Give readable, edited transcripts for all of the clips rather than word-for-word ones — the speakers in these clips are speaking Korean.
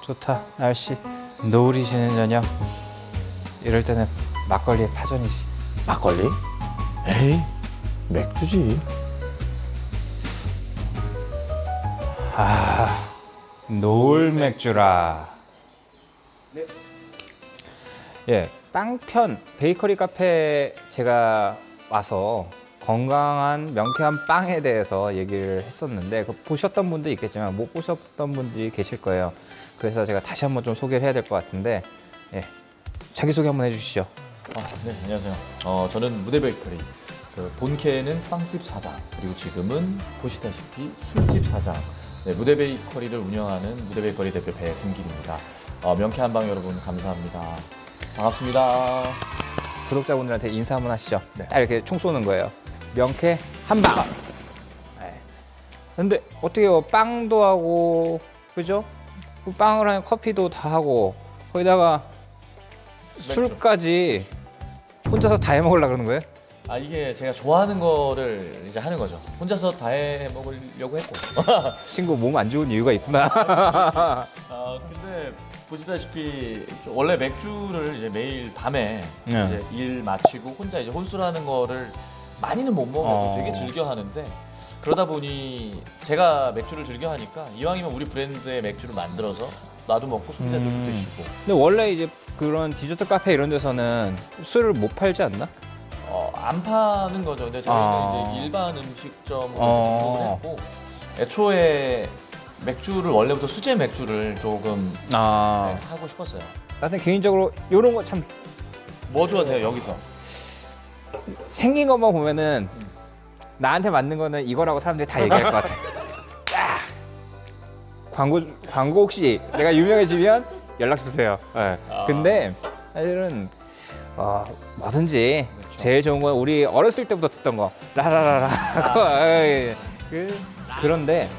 좋다 날씨. 노을이 지는 저녁. 이럴 때는 막걸리의 파전이지. 막걸리? 에이, 맥주지. 노을 맥주라. 예, 빵편 베이커리 카페 제가 와서 건강한 명쾌한 빵에 대해서 얘기를 했었는데 보셨던 분도 있겠지만 못 보셨던 분들이 계실 거예요. 그래서 제가 다시 한번 좀 소개를 해야 될 것 같은데, 예, 자기소개 한번 해주시죠. 네, 안녕하세요. 저는 무대 베이커리, 본캐는 빵집 사장, 그리고 지금은 보시다시피 술집 사장, 네, 무대 베이커리를 운영하는 무대 베이커리 대표 배승길입니다. 명쾌한 방 여러분 감사합니다. 반갑습니다. 구독자분들한테 인사 한번 하시죠. 네. 딱 이렇게 총 쏘는 거예요. 명쾌 한방. 네. 근데 어떻게 빵도 하고, 그죠? 그 빵을 하는 커피도 다 하고, 거기다가 술까지 혼자서 다 해먹으려고 그러는 거예요? 이게 제가 좋아하는 거를 이제 하는 거죠. 혼자서 다 해 먹으려고 했고. 친구 몸 안 좋은 이유가 있구나. 근데 보시다시피 원래 맥주를 이제 매일 밤에 네. 이제 일 마치고 혼자 이제 혼술하는 거를 많이는 못 먹어도 되게 즐겨 하는데, 그러다 보니 제가 맥주를 즐겨 하니까 이왕이면 우리 브랜드의 맥주를 만들어서 나도 먹고 소비자들도 드시고. 근데 원래 이제 그런 디저트 카페 이런 데서는 술을 못 팔지 않나? 안 파는 거죠. 근데 저희는 이제 일반 음식점으로 등록을 했고, 애초에 맥주를 원래부터 수제 맥주를 조금 하고 싶었어요. 나는 개인적으로 이런 거 참 뭐 좋아하세요 여기서? 생긴 것만 보면은 나한테 맞는 거는 이거라고 사람들이 다 얘기할 것 같아. 광고 혹시 내가 유명해지면 연락 주세요. 네. 근데 사실은 뭐든지 그렇죠. 제일 좋은 건 우리 어렸을 때부터 듣던 거 라라라라 하고 그런데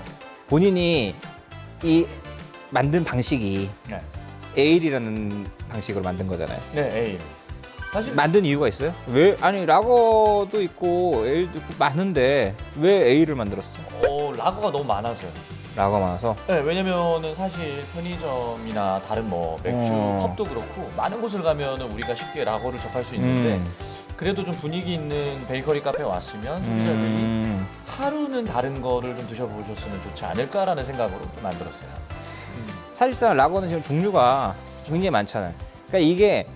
본인이 이 만든 방식이 네. 에일이라는 방식으로 만든 거잖아요. 네, 에일. 사실 만든 이유가 있어요? 왜? 아니 라거도 있고 에일도 있고 많은데 왜 에일을 만들었어? 라거가 너무 많아서요. 라거 많아서. 네, 왜냐면은 사실 편의점이나 다른 뭐 맥주 컵도 그렇고 많은 곳을 가면은 우리가 쉽게 라거를 접할 수 있는데, 그래도 좀 분위기 있는 베이커리 카페에 왔으면 소비자들이 하루는 다른 거를 좀 드셔보셨으면 좋지 않을까라는 생각으로 좀 만들었어요. 사실상 라거는 지금 종류가 굉장히 많잖아요. 그러니까 이게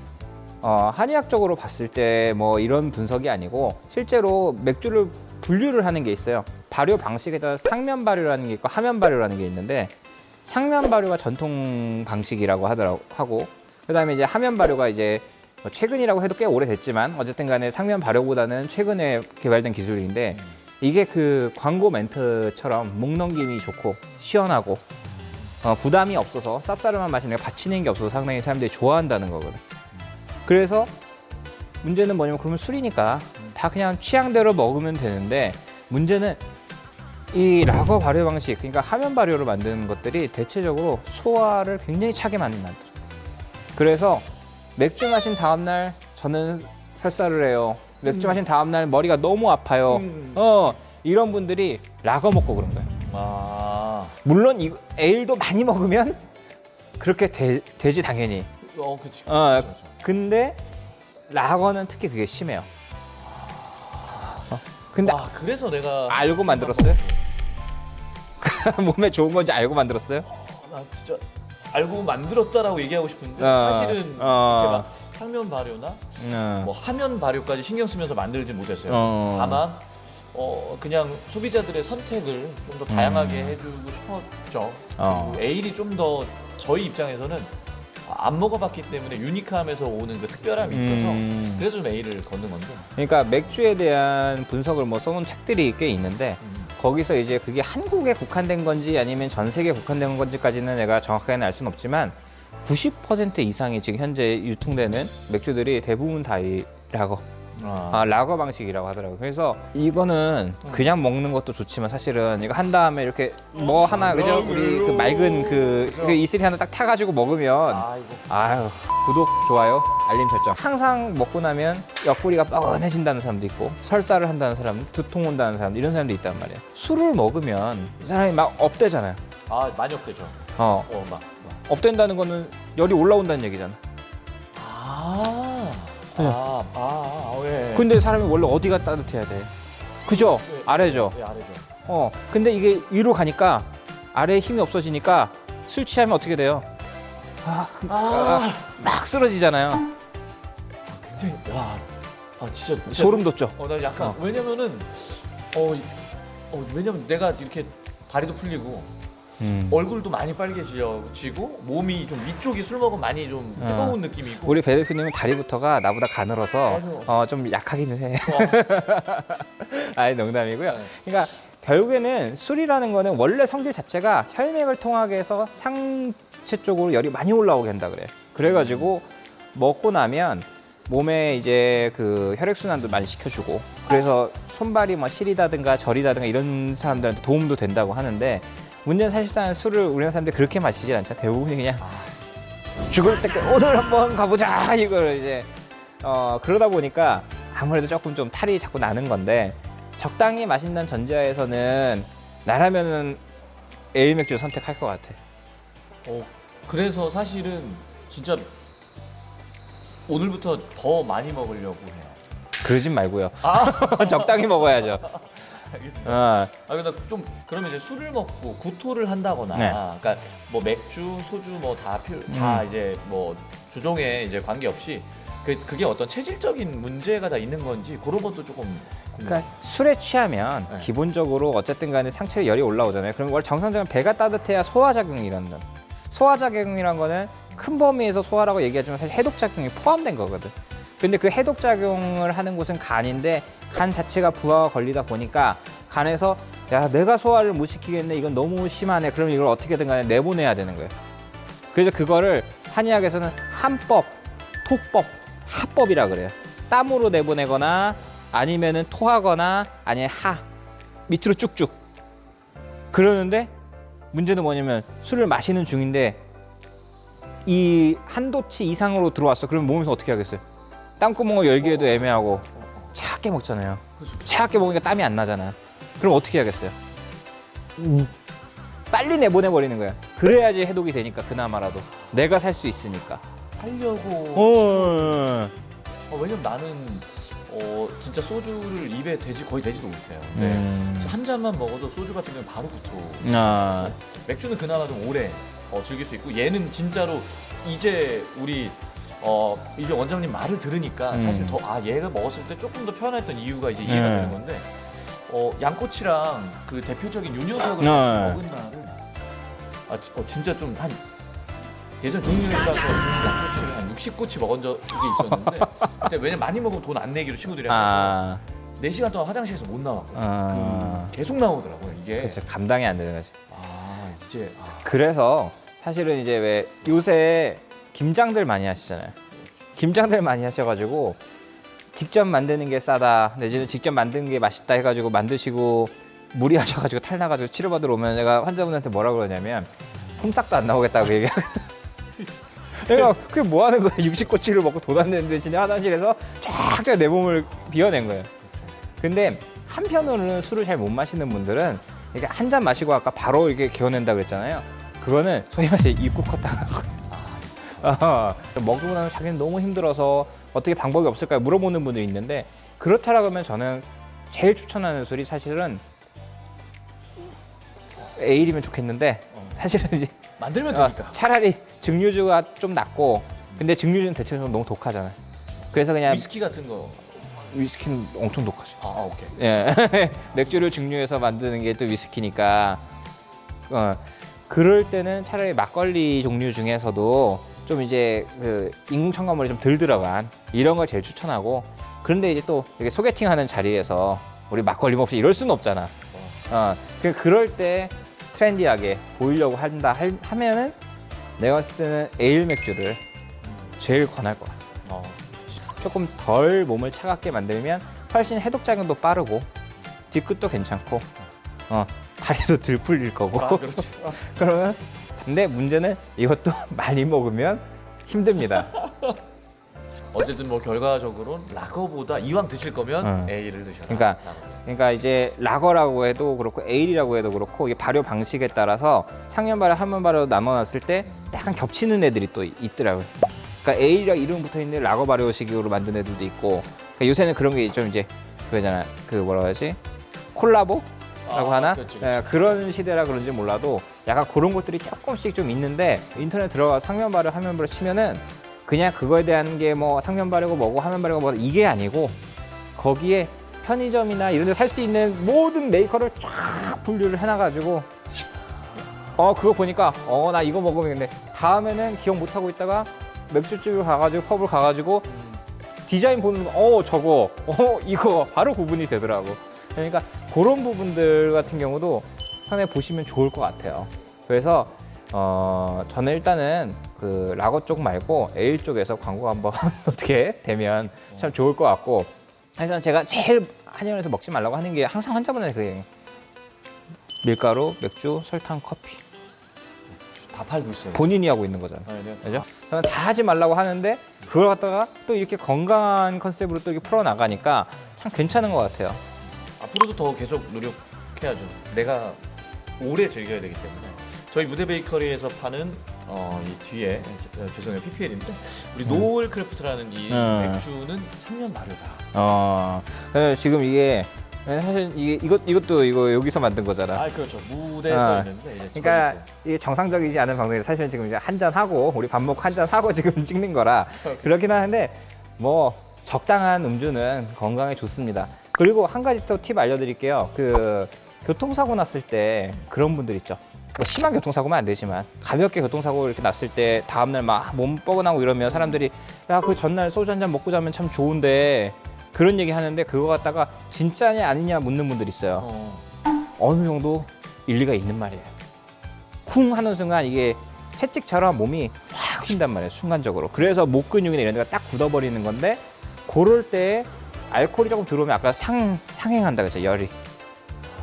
한의학적으로 봤을 때 뭐 이런 분석이 아니고 실제로 맥주를 분류를 하는 게 있어요. 발효 방식에 따라 상면 발효라는 게 있고 하면 발효라는 게 있는데, 상면 발효가 전통 방식이라고 하고, 그다음에 이제 하면 발효가 이제 뭐 최근이라고 해도 꽤 오래됐지만 어쨌든 간에 상면 발효보다는 최근에 개발된 기술인데, 이게 그 광고 멘트처럼 목 넘김이 좋고 시원하고 부담이 없어서 쌉싸름한 맛이 내가 받치는 게 없어서 상당히 사람들이 좋아한다는 거거든. 그래서 문제는 뭐냐면 그러면 술이니까 다 그냥 취향대로 먹으면 되는데, 문제는 이 라거 발효 방식, 그러니까 하면 발효로 만드는 것들이 대체적으로 소화를 굉장히 차게 많이 만들어요. 그래서 맥주 마신 다음날 저는 설사를 해요. 맥주 마신 다음날 머리가 너무 아파요. 이런 분들이 라거 먹고 그런 거예요. 물론 이 에일도 많이 먹으면 그렇게 되지 당연히. 그치. 근데 라거는 특히 그게 심해요. 근데 그래서 내가 알고 만들었어요? 몸에 좋은 건지 알고 만들었어요? 나 진짜 알고 만들었다라고 얘기하고 싶은데 사실은 이렇게 막 상면 발효나 뭐 하면 발효까지 신경 쓰면서 만들지 못했어요. 다만 그냥 소비자들의 선택을 좀 더 다양하게 해주고 싶었죠. 그리고 에일이 좀 더 저희 입장에서는 안 먹어봤기 때문에 유니크함에서 오는 그 특별함이 있어서 그래서 좀 에일을 걷는 건데. 그러니까 맥주에 대한 분석을 뭐 써놓은 책들이 꽤 있는데, 거기서 이제 그게 한국에 국한된 건지 아니면 전 세계에 국한된 건지까지는 내가 정확하게는 알 수는 없지만 90% 이상이 지금 현재 유통되는 맥주들이 대부분 다 이 라거 라거 방식이라고 하더라고요. 그래서 이거는 그냥 먹는 것도 좋지만 사실은 이거 한 다음에 이렇게 뭐 하나, 그죠? 우리 그 맑은 그 이슬이 하나 딱 타가지고 먹으면 아유, 구독, 좋아요, 알림 설정. 항상 먹고 나면 옆구리가 뻐근해진다는 사람도 있고, 설사를 한다는 사람, 두통 온다는 사람, 이런 사람도 있단 말이에요. 술을 먹으면 이 사람이 막 업되잖아요. 많이 업되죠. 업된다는 거는 열이 올라온다는 얘기잖아. 예. 근데 사람이 원래 어디가 따뜻해야 돼? 그죠? 예, 아래죠. 예, 아래죠. 근데 이게 위로 가니까 아래에 힘이 없어지니까 술 취하면 어떻게 돼요? 막 쓰러지잖아요. 굉장히 진짜 소름 돋죠. 나 약간 왜냐면은 왜냐면 내가 이렇게 다리도 풀리고 얼굴도 많이 빨개지고 몸이 좀 위쪽이 술 먹으면 많이 좀 뜨거운 느낌이고. 우리 배 대표님은 다리부터가 나보다 가늘어서 좀 약하기는 해. 아니 농담이고요. 네. 그러니까 결국에는 술이라는 거는 원래 성질 자체가 혈맥을 통하게 해서 상체 쪽으로 열이 많이 올라오게 한다 그래. 그래가지고 먹고 나면 몸에 이제 그 혈액순환도 많이 시켜주고, 그래서 손발이 뭐 시리다든가 저리다든가 이런 사람들한테 도움도 된다고 하는데, 문제는 사실상 술을 우리나라 사람들이 그렇게 마시지 않잖아. 대부분이 그냥 죽을 때까지 오늘 한번 가보자 이걸 이제 그러다 보니까 아무래도 조금 좀 탈이 자꾸 나는 건데, 적당히 마신다는 전제하에서는 나라면은 에일 맥주 선택할 것 같아. 그래서 사실은 진짜 오늘부터 더 많이 먹으려고 해요. 그러진 말고요. 적당히 먹어야죠. 알겠습니다. 근데 좀 그러면 이제 술을 먹고 구토를 한다거나, 네. 그러니까 뭐 맥주, 소주 뭐 다 이제 뭐 주종에 이제 관계없이 그게 어떤 체질적인 문제가 다 있는 건지 그런 것도 조금 궁금해요. 그러니까 술에 취하면 네. 기본적으로 어쨌든 간에 상체에 열이 올라오잖아요. 그럼 원래 정상적으로 배가 따뜻해야 소화작용이 일어난다. 소화작용이란 거는 큰 범위에서 소화라고 얘기하지만 사실 해독작용이 포함된 거거든. 근데 그 해독작용을 하는 곳은 간인데, 간 자체가 부하가 걸리다 보니까 간에서 야 내가 소화를 못 시키겠네, 이건 너무 심하네, 그럼 이걸 어떻게든 간에 내보내야 되는 거예요. 그래서 그거를 한의학에서는 한법, 토법, 하법이라 그래요. 땀으로 내보내거나 아니면은 토하거나 아니면 밑으로 쭉쭉. 그러는데 문제는 뭐냐면 술을 마시는 중인데 이 한도치 이상으로 들어왔어. 그러면 몸에서 어떻게 하겠어요? 땀구멍을 열기에도 애매하고 차갑게 먹잖아요. 차갑게 먹으니까 땀이 안 나잖아. 그럼 어떻게 하겠어요? 빨리 내보내버리는 거야. 그래야지 해독이 되니까, 그나마라도 내가 살 수 있으니까 하려고. 왜냐면 나는 진짜 소주를 입에 거의 대지도 못해요. 근데 한 잔만 먹어도 소주 같은 경우는 바로 구토. 맥주는 그나마 좀 오래 즐길 수 있고, 얘는 진짜로 이제 우리 이제 원장님 말을 들으니까 사실 더 얘가 먹었을 때 조금 더 편했던 이유가 이제 이해가 되는 건데, 양꼬치랑 그 대표적인 윤효석을 같이 먹은 날은 진짜 좀 한 예전 중국에 가서 양꼬치를 한 60꼬치 먹은 적이 있었는데, 그때 왜냐면 많이 먹으면 돈 안 내기로 친구들이랑 해서 4시간 동안 화장실에서 못 나왔거든요. 계속 나오더라고요 이게. 그렇죠. 감당이 안 되는 거지. 그래서 사실은 이제 왜 요새 김장들 많이 하시잖아요. 김장들 많이 하셔가지고 직접 만드는 게 싸다, 내지는 직접 만드는 게 맛있다 해가지고 만드시고 무리하셔가지고 탈 나가지고 치료받으러 오면 제가 환자분한테 뭐라 그러냐면 폼싹도 안 나오겠다고 얘기하고. 내가 그게 뭐 하는 거야? 60꼬치를 먹고 돈 안 내는 대신에 화장실에서 쫙쫙 내 몸을 비워낸 거예요. 근데 한편으로는 술을 잘 못 마시는 분들은 이게 한 잔 마시고 아까 바로 이게 개어낸다 그랬잖아요. 그거는 소위 말해서 입구 컷 당한 거예요. 먹고 나면 자기는 너무 힘들어서 어떻게 방법이 없을까요? 물어보는 분들이 있는데, 그렇다라고 하면 저는 제일 추천하는 술이 사실은 에일이면 좋겠는데, 사실은 이제 만들면 되니까. 차라리 증류주가 좀 낫고, 근데 증류주는 대체적으로 너무 독하잖아요. 그래서 그냥 위스키 같은 거. 위스키는 엄청 독하죠. 오케이. 예. 맥주를 증류해서 만드는 게 또 위스키니까. 그럴 때는 차라리 막걸리 종류 중에서도 좀 이제 그 인공 첨가물이 좀 덜 들어간 이런 걸 제일 추천하고. 그런데 이제 또 이렇게 소개팅하는 자리에서 우리 막걸리 없이 이럴 수는 없잖아. 그럴 때 트렌디하게 보이려고 하면은 내가 봤을 때는 에일 맥주를 제일 권할 것 같아. 조금 덜 몸을 차갑게 만들면 훨씬 해독작용도 빠르고 뒤끝도 괜찮고 다리도 덜 풀릴 거고. 그렇지. 그러면, 근데 문제는 이것도 많이 먹으면 힘듭니다. 어쨌든 뭐 결과적으로 라거보다 이왕 드실 거면 에일을 드셔라. 그러니까 그러니까 이제 라거라고 해도 그렇고 에일이라고 해도 그렇고 이게 발효 방식에 따라서 상면 발효, 하면 발효 나눠놨을 때 약간 겹치는 애들이 또 있더라고요. 그러니까 에일이랑 이름 붙어 있는 라거 발효식으로 만든 애들도 있고 그러니까 요새는 그런 게 좀 이제 그거잖아. 그 뭐라 하지? 콜라보라고 하나? 그렇지. 그런 시대라 그런지 몰라도 약간 그런 것들이 조금씩 좀 있는데 인터넷 들어가 상면 발효, 하면 발효 치면은 그냥 그거에 대한 게 뭐 상면 발효고 뭐고 하면 발효고 뭐 이게 아니고 거기에 편의점이나 이런 데 살 수 있는 모든 메이커를 쫙 분류를 해놔가지고 그거 보니까 나 이거 먹으면 다음에는 기억 못하고 있다가 맥주집을 가가지고 펍을 가가지고 디자인 보는 순간 저거 이거 바로 구분이 되더라고. 그러니까 그런 부분들 같은 경우도 상당히 보시면 좋을 것 같아요. 그래서 저는 일단은 그 라거 쪽 말고 에일 쪽에서 광고 한번 어떻게 되면 참 좋을 것 같고, 그래서 제가 제일 한의원에서 먹지 말라고 하는 게 항상 환자분한테 그래요. 밀가루, 맥주, 설탕, 커피. 다 팔고 있어요. 본인이 하고 있는 거잖아요. 네, 그죠? 저는 다 하지 말라고 하는데 그걸 갖다가 또 이렇게 건강한 컨셉으로 또 이렇게 풀어 나가니까 참 괜찮은 것 같아요. 앞으로도 더 계속 노력해야죠. 내가 오래 즐겨야 되기 때문에. 저희 무대 베이커리에서 파는 이 뒤에 죄송해요, PPL인데 우리 노을 크래프트라는 이 맥주는 3년 발효다. 지금 이게 사실 이것도 여기서 만든 거잖아. 그렇죠. 무대에서 있는데 이제 그러니까 이게 정상적이지 않은 방송에서 사실은 지금 이제 한잔 하고 우리 밥 먹고 한잔 하고 지금 찍는 거라 그렇긴 하는데 뭐 적당한 음주는 건강에 좋습니다. 그리고 한 가지 또 팁 알려드릴게요. 그 교통사고 났을 때 그런 분들 있죠. 뭐 심한 교통사고면 안 되지만 가볍게 교통사고 이렇게 났을 때 다음날 막 몸 뻐근하고 이러면 사람들이 야, 그 전날 소주 한 잔 먹고 자면 참 좋은데 그런 얘기 하는데 그거 갖다가 진짜냐 아니냐 묻는 분들 있어요. 어느 정도 일리가 있는 말이에요. 쿵 하는 순간 이게 채찍처럼 몸이 확 휜단 말이에요. 순간적으로. 그래서 목 근육이나 이런 데가 딱 굳어버리는 건데 그럴 때 알코올이 조금 들어오면 아까 상행한다 그랬죠. 열이.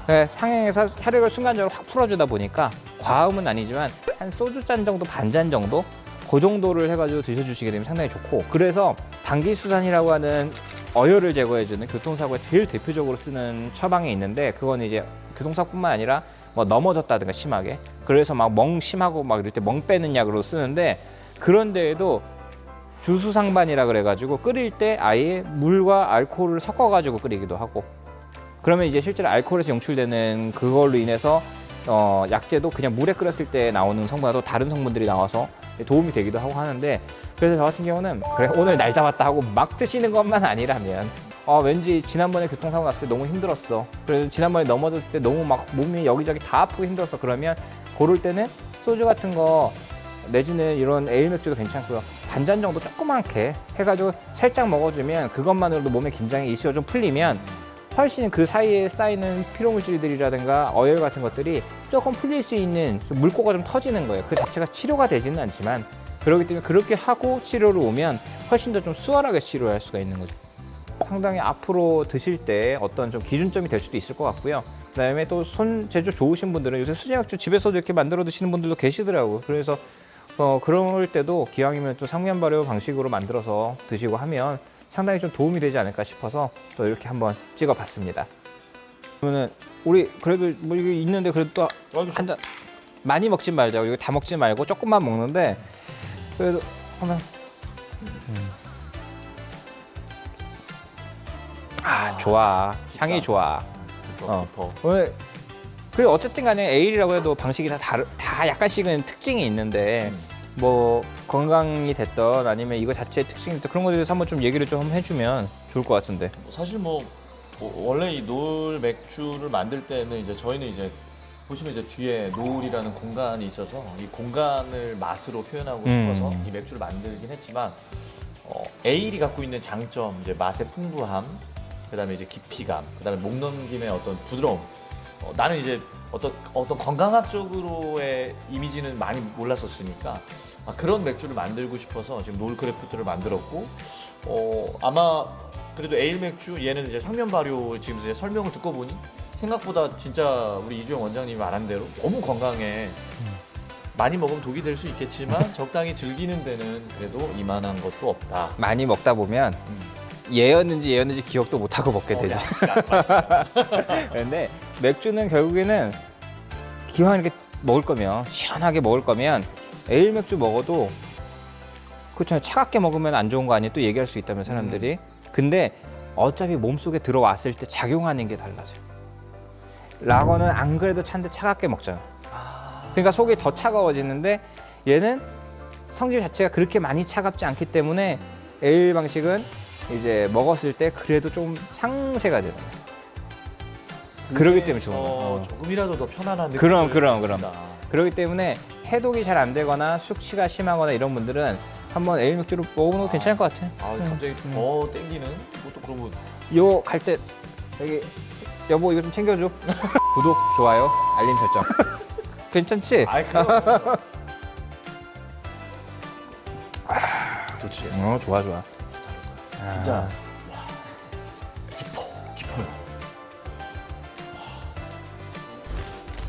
네, 상행해서 혈액을 순간적으로 확 풀어주다 보니까 과음은 아니지만 한 소주 잔 정도, 반 잔 정도 그 정도를 해가지고 드셔주시게 되면 상당히 좋고, 그래서 당기수산이라고 하는 어혈을 제거해주는 교통사고에 제일 대표적으로 쓰는 처방이 있는데 그건 이제 교통사고뿐만 아니라 뭐 넘어졌다든가 심하게 그래서 막 멍 심하고 막 이럴 때 멍 빼는 약으로 쓰는데 그런 데에도 주수상반이라 그래가지고 끓일 때 아예 물과 알코올을 섞어가지고 끓이기도 하고 그러면 이제 실제로 알코올에서 용출되는 그걸로 인해서 약재도 그냥 물에 끓였을 때 나오는 성분과도 다른 성분들이 나와서 도움이 되기도 하고 하는데 그래서 저 같은 경우는 그래 오늘 날 잡았다 하고 막 드시는 것만 아니라면 왠지 지난번에 교통사고 났을 때 너무 힘들었어. 그래서 지난번에 넘어졌을 때 너무 막 몸이 여기저기 다 아프고 힘들었어. 그러면 그럴 때는 소주 같은 거 내지는 이런 에일 맥주도 괜찮고요. 반잔 정도 조그맣게 해가지고 살짝 먹어주면 그것만으로도 몸의 긴장이 일시로 좀 풀리면 훨씬 그 사이에 쌓이는 피로물질들이라든가 어혈 같은 것들이 조금 풀릴 수 있는 물꼬가 좀 터지는 거예요. 그 자체가 치료가 되지는 않지만 그렇기 때문에 그렇게 하고 치료를 오면 훨씬 더 좀 수월하게 치료할 수가 있는 거죠. 상당히 앞으로 드실 때 어떤 좀 기준점이 될 수도 있을 것 같고요. 그다음에 또 손재주 좋으신 분들은 요새 수제 맥주 집에서도 이렇게 만들어 드시는 분들도 계시더라고요. 그래서 그럴 때도 기왕이면 좀 상면 발효 방식으로 만들어서 드시고 하면 상당히 좀 도움이 되지 않을까 싶어서 또 이렇게 한번 찍어봤습니다. 그러면은 우리 그래도 뭐 이게 있는데 그래도 또 한 잔 많이 먹지 말자고 이거 다 먹지 말고 조금만 먹는데 그래도 한번 좋아. 향이 좋아. 깊어. 오늘 그리고 어쨌든 간에 에일이라고 해도 방식이 다 약간씩은 특징이 있는데 뭐 건강이 됐던 아니면 이거 자체의 특징이 됐던 그런 것에 대해서 한번 좀 얘기를 좀 해주면 좋을 것 같은데. 사실 뭐 원래 이 노을 맥주를 만들 때는 이제 저희는 이제 보시면 이제 뒤에 노을이라는 공간이 있어서 이 공간을 맛으로 표현하고 싶어서 이 맥주를 만들긴 했지만 에일이 갖고 있는 장점 이제 맛의 풍부함, 그다음에 이제 깊이감, 그다음에 목 넘김의 어떤 부드러움. 나는 이제 어떤 건강학적으로의 이미지는 많이 몰랐었으니까 그런 맥주를 만들고 싶어서 지금 노을 크래프트를 만들었고 아마 그래도 에일 맥주 얘는 이제 상면 발효 지금 이제 설명을 듣고 보니 생각보다 진짜 우리 이주영 원장님이 말한 대로 너무 건강해. 많이 먹으면 독이 될 수 있겠지만 적당히 즐기는 데는 그래도 이만한 것도 없다. 많이 먹다 보면 얘였는지 기억도 못 하고 먹게 되죠. 그런데 맥주는 결국에는 기왕 이렇게 먹을 거면 시원하게 먹을 거면 에일 맥주 먹어도 그렇잖아요. 차갑게 먹으면 안 좋은 거 아니에요? 또 얘기할 수 있다면 사람들이. 근데 어차피 몸속에 들어왔을 때 작용하는 게 달라져요. 라거는 안 그래도 찬데 차갑게 먹잖아요. 그러니까 속이 더 차가워지는데 얘는 성질 자체가 그렇게 많이 차갑지 않기 때문에 에일 방식은 이제 먹었을 때 그래도 좀 상쇄가 되는 거예요. 그러기 때문에 좋은 거예요. 조금이라도 더 편안한 느낌. 그럼. 그러기 때문에 해독이 잘 안 되거나 숙취가 심하거나 이런 분들은 한번 에일 맥주를 먹으면 괜찮을 것 같아요. 갑자기 더 땡기는 것도 그러면. 요 갈 때 여기 여보 이거 좀 챙겨줘. 구독, 좋아요, 알림 설정. 괜찮지? 그럼. 좋지. 좋아. 진짜 깊어요.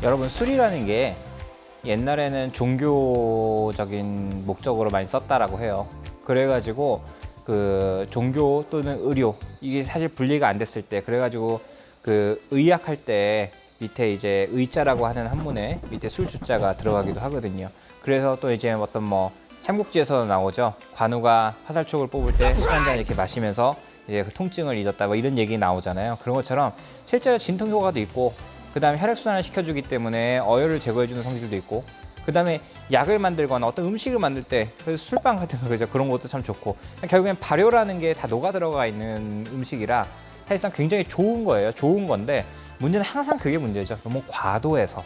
여러분 술이라는 게 옛날에는 종교적인 목적으로 많이 썼다라고 해요. 그래가지고 그 종교 또는 의료 이게 사실 분리가 안 됐을 때 그래가지고 그 의학할 때 밑에 이제 의자라고 하는 한문에 밑에 술 주자가 들어가기도 하거든요. 그래서 또 이제 어떤 뭐 삼국지에서 나오죠. 관우가 화살촉을 뽑을 때 술 한 잔 이렇게 마시면서 이제 그 통증을 잊었다 뭐 이런 얘기 나오잖아요. 그런 것처럼 실제로 진통 효과도 있고 그다음에 혈액 순환을 시켜주기 때문에 어혈을 제거해주는 성질도 있고 그다음에 약을 만들거나 어떤 음식을 만들 때 술빵 같은 거 그죠 그런 것도 참 좋고 결국엔 발효라는 게 다 녹아 들어가 있는 음식이라 사실상 굉장히 좋은 거예요. 좋은 건데 문제는 항상 그게 문제죠. 너무 과도해서.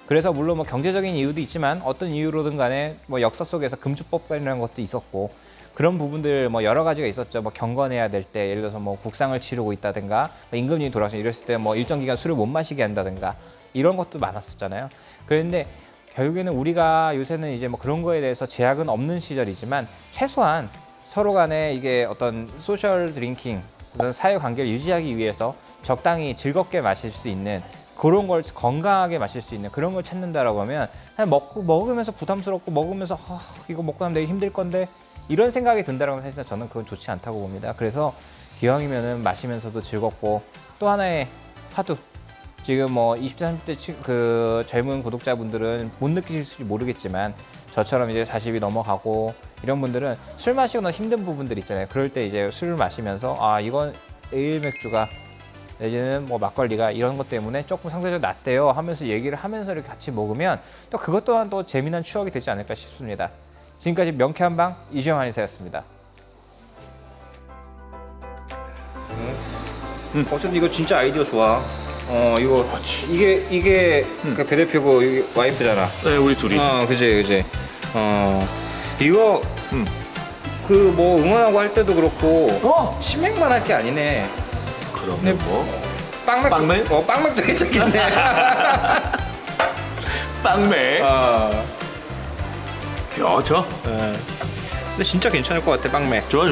그래서 물론 뭐 경제적인 이유도 있지만 어떤 이유로든 간에 뭐 역사 속에서 금주법이라는 것도 있었고 그런 부분들 뭐 여러 가지가 있었죠. 뭐 경건해야 될 때 예를 들어서 뭐 국상을 치르고 있다든가 뭐 임금님이 돌아가시면 이랬을 때 뭐 일정 기간 술을 못 마시게 한다든가 이런 것도 많았었잖아요. 그런데 결국에는 우리가 요새는 이제 뭐 그런 거에 대해서 제약은 없는 시절이지만 최소한 서로 간에 이게 어떤 소셜 드링킹 어떤 사회 관계를 유지하기 위해서 적당히 즐겁게 마실 수 있는 그런 걸 건강하게 마실 수 있는 그런 걸 찾는다라고 하면 그냥 먹으면서 부담스럽고 먹으면서 이거 먹고 나면 되게 힘들 건데 이런 생각이 든다라고 하면 사실 저는 그건 좋지 않다고 봅니다. 그래서 기왕이면은 마시면서도 즐겁고 또 하나의 화두 지금 뭐 20대 30대 그 젊은 구독자분들은 못 느끼실지 모르겠지만 저처럼 이제 40이 넘어가고 이런 분들은 술 마시거나 힘든 부분들 있잖아요. 그럴 때 이제 술을 마시면서 이건 에일 맥주가 내지는 뭐 막걸리가 이런 것 때문에 조금 상대적으로 낫대요 하면서 얘기를 하면서 이렇게 같이 먹으면 또 그것 또한 또 재미난 추억이 되지 않을까 싶습니다. 지금까지 명쾌한 방 이주영 한의사였습니다. 어쨌든 이거 진짜 아이디어 좋아. 이거 이게 그 배 대표고 이게 와이프잖아. 네, 우리 둘이. 그지. 이거 그 뭐 응원하고 할 때도 그렇고 치맥만 할 게 아니네. 그런데 뭐 빵맥? 빵맥도 괜찮겠네. 빵맥. 그렇죠. 근데 진짜 괜찮을 것 같아 빵맥. 좋아.